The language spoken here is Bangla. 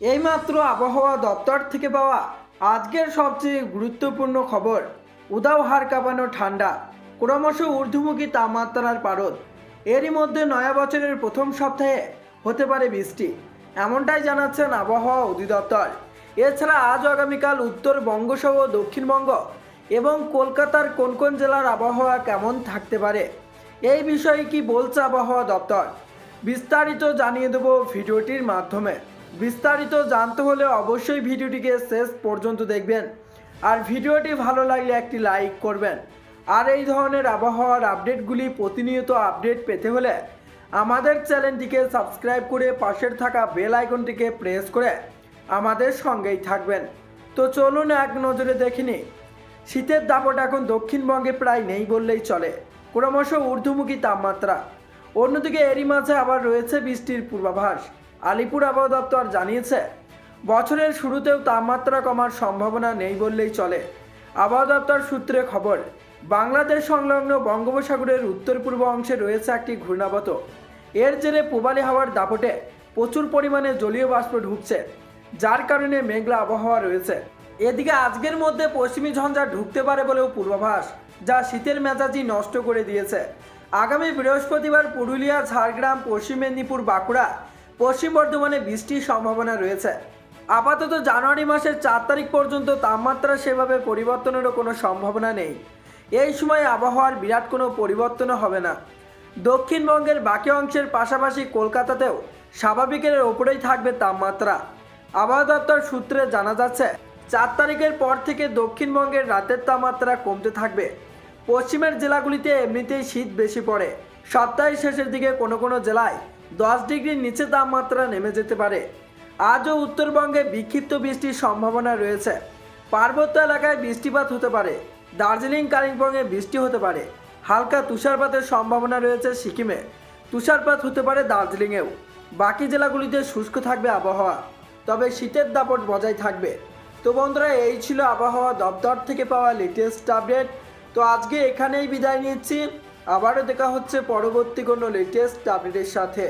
এইমাত্র আবহাওয়া দপ্তর থেকে পাওয়া আজকের সবচেয়ে গুরুত্বপূর্ণ খবর। উদাও হাড় কাঁপানো ঠান্ডা, ক্রমশ ঊর্ধ্বমুখী তাপমাত্রার পারদ। এরই মধ্যে নয়া বছরের প্রথম সপ্তাহে হতে পারে বৃষ্টি, এমনটাই জানাচ্ছেন আবহাওয়া অধিদপ্তর। এছাড়া আজ আগামীকাল উত্তরবঙ্গসহ দক্ষিণবঙ্গ এবং কলকাতার কোন কোন জেলার আবহাওয়া কেমন থাকতে পারে, এই বিষয়ে কি বলছে আবহাওয়া দপ্তর, বিস্তারিত জানিয়ে দেব ভিডিওটির মাধ্যমে। বিস্তারিত জানতে হলে অবশ্যই ভিডিওটিকে শেষ পর্যন্ত দেখবেন, আর ভিডিওটি ভালো লাগলে একটি লাইক করবেন। আর এই ধরনের আবহাওয়ার আপডেটগুলি প্রতিনিয়ত আপডেট পেতে হলে আমাদের চ্যানেলটিকে সাবস্ক্রাইব করে পাশের থাকা বেল আইকনটিকে প্রেস করে আমাদের সঙ্গেই থাকবেন। তো চলুন এক নজরে দেখে নিই। শীতের দাপট এখন দক্ষিণবঙ্গে প্রায় নেই বললেই চলে, ক্রমশ ঊর্ধ্বমুখী তাপমাত্রা। অন্যদিকে এরই মাঝে আবার রয়েছে বৃষ্টির পূর্বাভাস। আলিপুর আবহাওয়া দপ্তর জানিয়েছে বছরের শুরুতেও তাপমাত্রা কমার সম্ভাবনা নেই বললেই চলে। আবহাওয়া দপ্তর সূত্রে খবর, বাংলাদেশ সংলগ্ন বঙ্গোপসাগরের উত্তর পূর্ব অংশে রয়েছে একটি ঘূর্ণাবর্ত। এর জেরে পূবালি হাওয়ার দাপটে প্রচুর পরিমাণে জলীয় বাষ্প ঢুকছে, যার কারণে মেঘলা আবহাওয়া রয়েছে। এদিকে আজকের মধ্যে পশ্চিমী ঝঞ্ঝা ঢুকতে পারে বলেও পূর্বাভাস, যা শীতের মেজাজি নষ্ট করে দিয়েছে। আগামী বৃহস্পতিবার পুরুলিয়া, ঝাড়গ্রাম, পশ্চিম মেদিনীপুর, বাঁকুড়া, পশ্চিম বর্ধমানে বৃষ্টির সম্ভাবনা রয়েছে। আপাতত জানুয়ারি মাসের 4 তারিখ পর্যন্ত তাপমাত্রা সেভাবে পরিবর্তনেরও কোনো সম্ভাবনা নেই। এই সময় আবহাওয়ার বিরাট কোনো পরিবর্তনও হবে না। দক্ষিণবঙ্গের বাকি অংশের পাশাপাশি কলকাতাতেও স্বাভাবিকের ওপরেই থাকবে তাপমাত্রা। আবহাওয়া দপ্তর সূত্রে জানা যাচ্ছে 4 তারিখের পর থেকে দক্ষিণবঙ্গের রাতের তাপমাত্রা কমতে থাকবে। পশ্চিমের জেলাগুলিতে এমনিতেই শীত বেশি পড়ে। সপ্তাহের শেষের দিকে কোনো কোনো জেলায় 10 ডিগ্রির নিচে তাপমাত্রা নেমে যেতে পারে। আজও উত্তরবঙ্গে বিক্ষিপ্ত বৃষ্টির সম্ভাবনা রয়েছে। পার্বত্য এলাকায় বৃষ্টিপাত হতে পারে। দার্জিলিং, কালিম্পংয়ে বৃষ্টি হতে পারে। হালকা তুষারপাতের সম্ভাবনা রয়েছে সিকিমে। তুষারপাত হতে পারে দার্জিলিংয়েও। বাকি জেলাগুলিতে শুষ্ক থাকবে আবহাওয়া, তবে শীতের দাপট বজায় থাকবে। তো বন্ধুরা, এই ছিল আবহাওয়া দপ্তর থেকে পাওয়া লেটেস্ট আপডেট। তো আজকে এখানেই বিদায় নিচ্ছি। আবারও দেখা হচ্ছে পরবর্তী কোনো লেটেস্ট আপডেটের সাথে।